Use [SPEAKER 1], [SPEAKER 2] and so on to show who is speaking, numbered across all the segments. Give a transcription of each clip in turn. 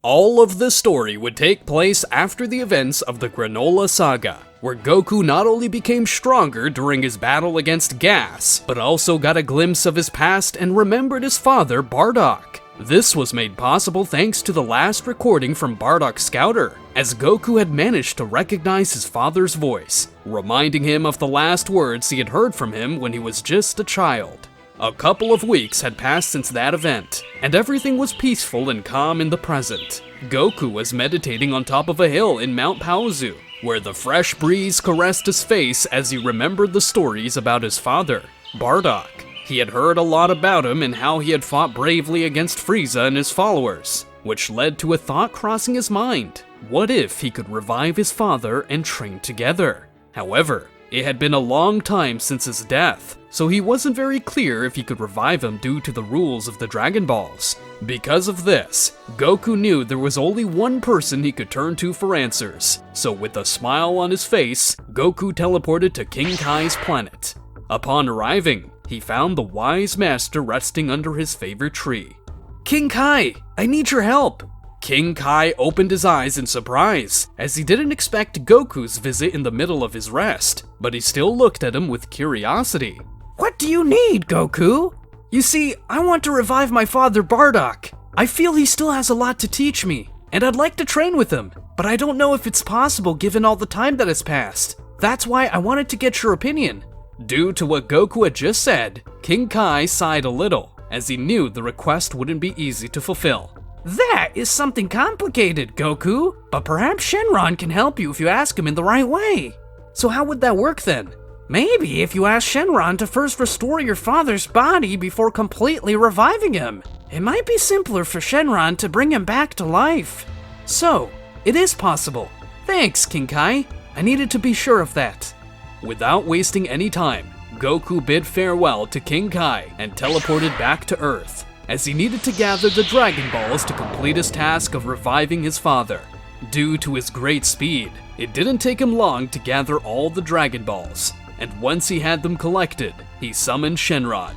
[SPEAKER 1] All of the story would take place after the events of the Granola Saga, where Goku not only became stronger during his battle against Gas, but also got a glimpse of his past and remembered his father, Bardock. This was made possible thanks to the last recording from Bardock Scouter, as Goku had managed to recognize his father's voice, reminding him of the last words he had heard from him when he was just a child. A couple of weeks had passed since that event, and everything was peaceful and calm in the present. Goku was meditating on top of a hill in Mount Paozu, where the fresh breeze caressed his face as he remembered the stories about his father, Bardock. He had heard a lot about him and how he had fought bravely against Frieza and his followers, which led to a thought crossing his mind. What if he could revive his father and train together? However, it had been a long time since his death, so he wasn't very clear if he could revive him due to the rules of the Dragon Balls. Because of this, Goku knew there was only one person he could turn to for answers, so with a smile on his face, Goku teleported to King Kai's planet. Upon arriving, he found the wise master resting under his favorite tree. "King Kai, I need your help!" King Kai opened his eyes in surprise, as he didn't expect Goku's visit in the middle of his rest, but he still looked at him with curiosity. "What do you need, Goku?" "You see, I want to revive my father Bardock. I feel he still has a lot to teach me, and I'd like to train with him, but I don't know if it's possible given all the time that has passed. That's why I wanted to get your opinion." Due to what Goku had just said, King Kai sighed a little, as he knew the request wouldn't be easy to fulfill. "That is something complicated, Goku, but perhaps Shenron can help you if you ask him in the right way." "So how would that work then?" "Maybe if you ask Shenron to first restore your father's body before completely reviving him. It might be simpler for Shenron to bring him back to life." "So, it is possible. Thanks, King Kai. I needed to be sure of that." Without wasting any time, Goku bid farewell to King Kai and teleported back to Earth, as he needed to gather the Dragon Balls to complete his task of reviving his father. Due to his great speed, it didn't take him long to gather all the Dragon Balls, and once he had them collected, he summoned Shenron.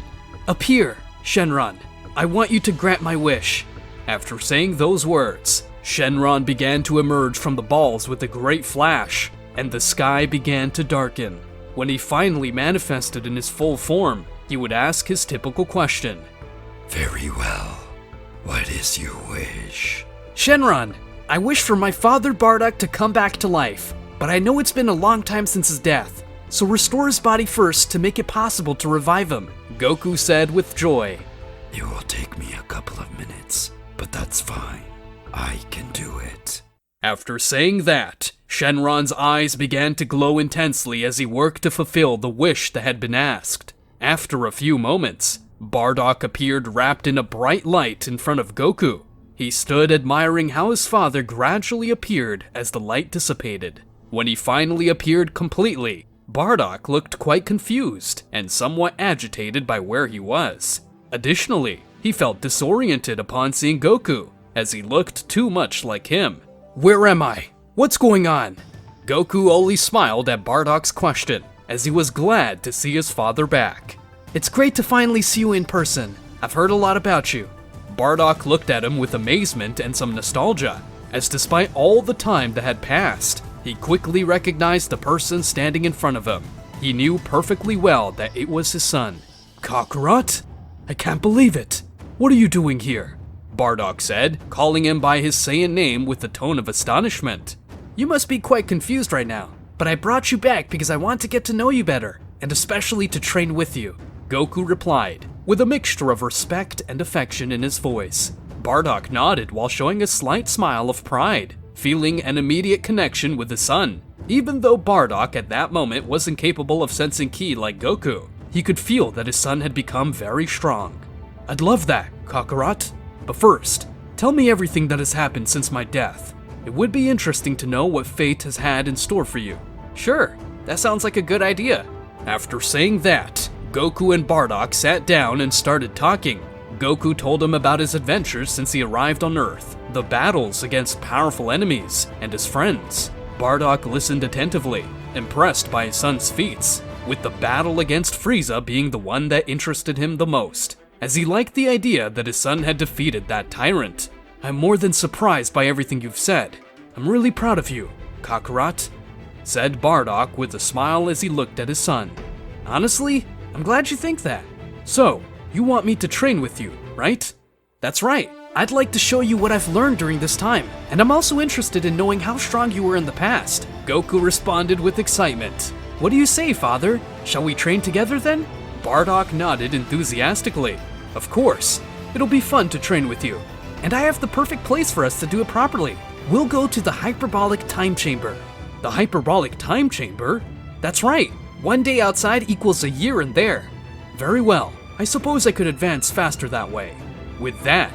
[SPEAKER 1] "Appear, Shenron. I want you to grant my wish." After saying those words, Shenron began to emerge from the balls with a great flash, and the sky began to darken. When he finally manifested in his full form, he would ask his typical question.
[SPEAKER 2] "Very well. What is your wish?"
[SPEAKER 1] "Shenron, I wish for my father Bardock to come back to life, but I know it's been a long time since his death, so restore his body first to make it possible to revive him," Goku said with joy.
[SPEAKER 2] "It will take me a couple of minutes, but that's fine. I can do it."
[SPEAKER 1] After saying that, Shenron's eyes began to glow intensely as he worked to fulfill the wish that had been asked. After a few moments, Bardock appeared wrapped in a bright light in front of Goku. He stood admiring how his father gradually appeared as the light dissipated. When he finally appeared completely, Bardock looked quite confused and somewhat agitated by where he was. Additionally, he felt disoriented upon seeing Goku, as he looked too much like him. "Where am I? What's going on?" Goku only smiled at Bardock's question, as he was glad to see his father back. "It's great to finally see you in person. I've heard a lot about you." Bardock looked at him with amazement and some nostalgia, as despite all the time that had passed, he quickly recognized the person standing in front of him. He knew perfectly well that it was his son. "Kakarot? I can't believe it. What are you doing here?" Bardock said, calling him by his Saiyan name with a tone of astonishment. "You must be quite confused right now, but I brought you back because I want to get to know you better, and especially to train with you," Goku replied, with a mixture of respect and affection in his voice. Bardock nodded while showing a slight smile of pride, feeling an immediate connection with his son. Even though Bardock at that moment wasn't capable of sensing ki like Goku, he could feel that his son had become very strong. "I'd love that, Kakarot. But first, tell me everything that has happened since my death. It would be interesting to know what fate has had in store for you." "Sure, that sounds like a good idea." After saying that, Goku and Bardock sat down and started talking. Goku told him about his adventures since he arrived on Earth, the battles against powerful enemies, and his friends. Bardock listened attentively, impressed by his son's feats, with the battle against Frieza being the one that interested him the most, as he liked the idea that his son had defeated that tyrant. I'm more than surprised by everything you've said. I'm really proud of you, Kakarot, said Bardock with a smile as he looked at his son. Honestly, I'm glad you think that. So, you want me to train with you, right? That's right. I'd like to show you what I've learned during this time, and I'm also interested in knowing how strong you were in the past. Goku responded with excitement. What do you say, father? Shall we train together then? Bardock nodded enthusiastically. Of course. It'll be fun to train with you. And I have the perfect place for us to do it properly. We'll go to the Hyperbolic Time Chamber. The Hyperbolic Time Chamber? That's right. 1 day outside equals a year in there. Very well. I suppose I could advance faster that way. With that,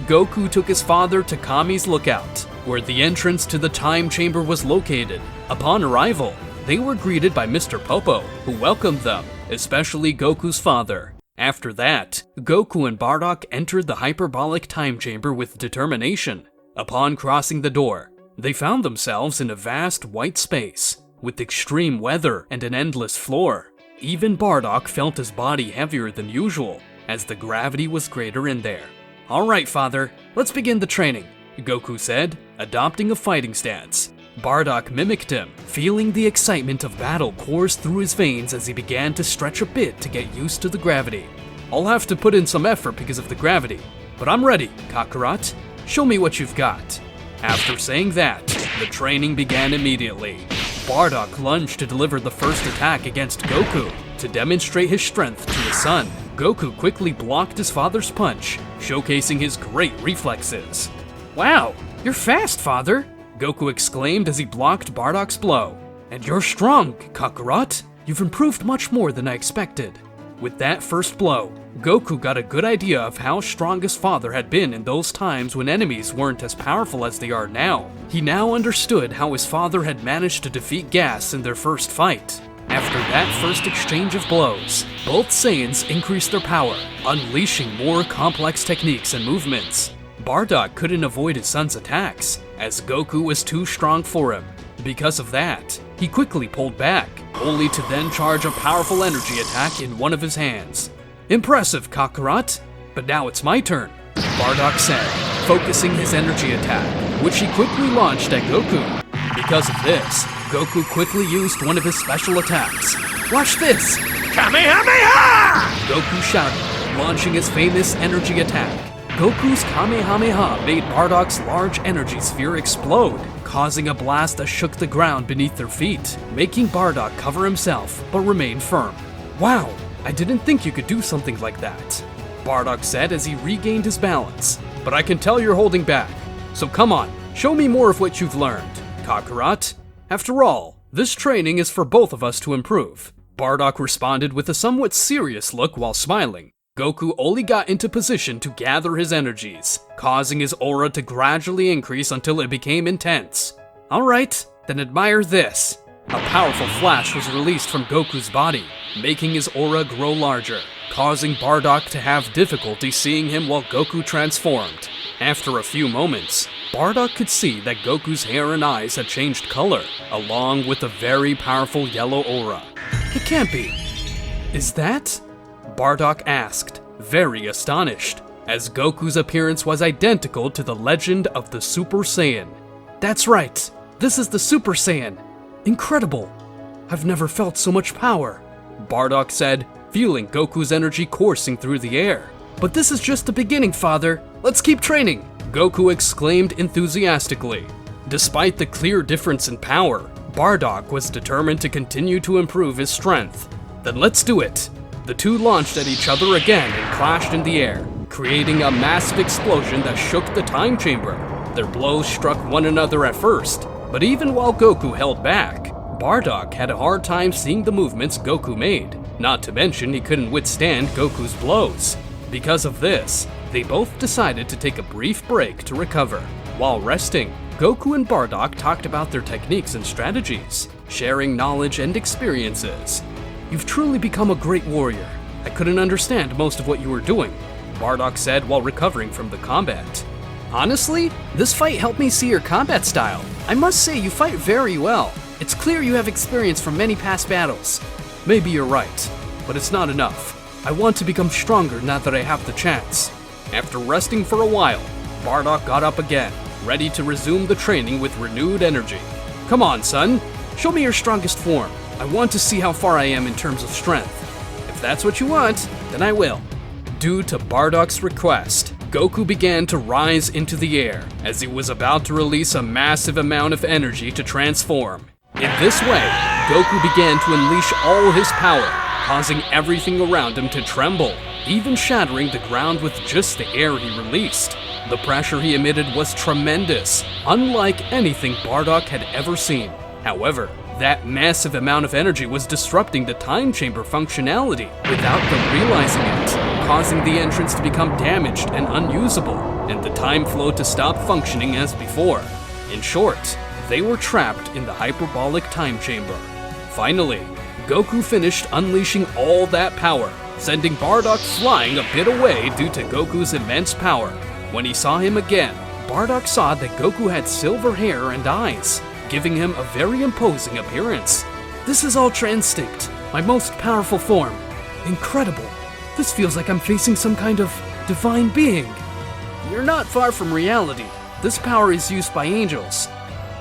[SPEAKER 1] Goku took his father to Kami's Lookout, where the entrance to the time chamber was located. Upon arrival, they were greeted by Mr. Popo, who welcomed them, especially Goku's father. After that, Goku and Bardock entered the hyperbolic time chamber with determination. Upon crossing the door, they found themselves in a vast white space, with extreme weather and an endless floor. Even Bardock felt his body heavier than usual, as the gravity was greater in there. Alright, father, let's begin the training, Goku said, adopting a fighting stance. Bardock mimicked him, feeling the excitement of battle course through his veins as he began to stretch a bit to get used to the gravity. I'll have to put in some effort because of the gravity, but I'm ready, Kakarot. Show me what you've got. After saying that, the training began immediately. Bardock lunged to deliver the first attack against Goku to demonstrate his strength to his son. Goku quickly blocked his father's punch, showcasing his great reflexes. Wow, you're fast, father, Goku exclaimed as he blocked Bardock's blow. And you're strong, Kakarot. You've improved much more than I expected. With that first blow, Goku got a good idea of how strong his father had been in those times when enemies weren't as powerful as they are now. He now understood how his father had managed to defeat Gas in their first fight. After that first exchange of blows, both Saiyans increased their power, unleashing more complex techniques and movements. Bardock couldn't avoid his son's attacks, as Goku was too strong for him. Because of that, he quickly pulled back, only to then charge a powerful energy attack in one of his hands. Impressive, Kakarot, but now it's my turn, Bardock said, focusing his energy attack, which he quickly launched at Goku. Because of this, Goku quickly used one of his special attacks. Watch this! Kamehameha! Goku shouted, launching his famous energy attack. Goku's Kamehameha made Bardock's large energy sphere explode, causing a blast that shook the ground beneath their feet, making Bardock cover himself but remain firm. Wow, I didn't think you could do something like that, Bardock said as he regained his balance. But I can tell you're holding back, so come on, show me more of what you've learned, Kakarot. After all, this training is for both of us to improve. Bardock responded with a somewhat serious look while smiling. Goku only got into position to gather his energies, causing his aura to gradually increase until it became intense. Alright, then admire this. A powerful flash was released from Goku's body, making his aura grow larger, causing Bardock to have difficulty seeing him while Goku transformed. After a few moments, Bardock could see that Goku's hair and eyes had changed color, along with a very powerful yellow aura. It can't be. Is that? Bardock asked, very astonished, as Goku's appearance was identical to the legend of the Super Saiyan. That's right, this is the Super Saiyan. Incredible. I've never felt so much power, Bardock said, feeling Goku's energy coursing through the air. But this is just the beginning, father. Let's keep training, Goku exclaimed enthusiastically. Despite the clear difference in power, Bardock was determined to continue to improve his strength. Then let's do it. The two launched at each other again and clashed in the air, creating a massive explosion that shook the time chamber. Their blows struck one another at first, but even while Goku held back, Bardock had a hard time seeing the movements Goku made, not to mention he couldn't withstand Goku's blows. Because of this, they both decided to take a brief break to recover. While resting, Goku and Bardock talked about their techniques and strategies, sharing knowledge and experiences. You've truly become a great warrior. I couldn't understand most of what you were doing, Bardock said while recovering from the combat. Honestly, this fight helped me see your combat style. I must say you fight very well. It's clear you have experience from many past battles. Maybe you're right, but it's not enough. I want to become stronger now that I have the chance. After resting for a while, Bardock got up again, ready to resume the training with renewed energy. Come on, son. Show me your strongest form. I want to see how far I am in terms of strength. If that's what you want, then I will. Due to Bardock's request, Goku began to rise into the air as he was about to release a massive amount of energy to transform. In this way, Goku began to unleash all his power, causing everything around him to tremble, even shattering the ground with just the air he released. The pressure he emitted was tremendous, unlike anything Bardock had ever seen. However, that massive amount of energy was disrupting the time chamber functionality without them realizing it, causing the entrance to become damaged and unusable, and the time flow to stop functioning as before. In short, they were trapped in the hyperbolic time chamber. Finally, Goku finished unleashing all that power, sending Bardock flying a bit away due to Goku's immense power. When he saw him again, Bardock saw that Goku had silver hair and eyes, giving him a very imposing appearance. This is Ultra Instinct, my most powerful form. Incredible. This feels like I'm facing some kind of divine being. You're not far from reality. This power is used by angels.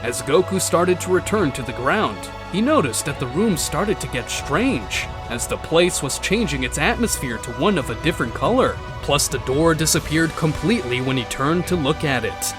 [SPEAKER 1] As Goku started to return to the ground, he noticed that the room started to get strange, as the place was changing its atmosphere to one of a different color. Plus, the door disappeared completely when he turned to look at it.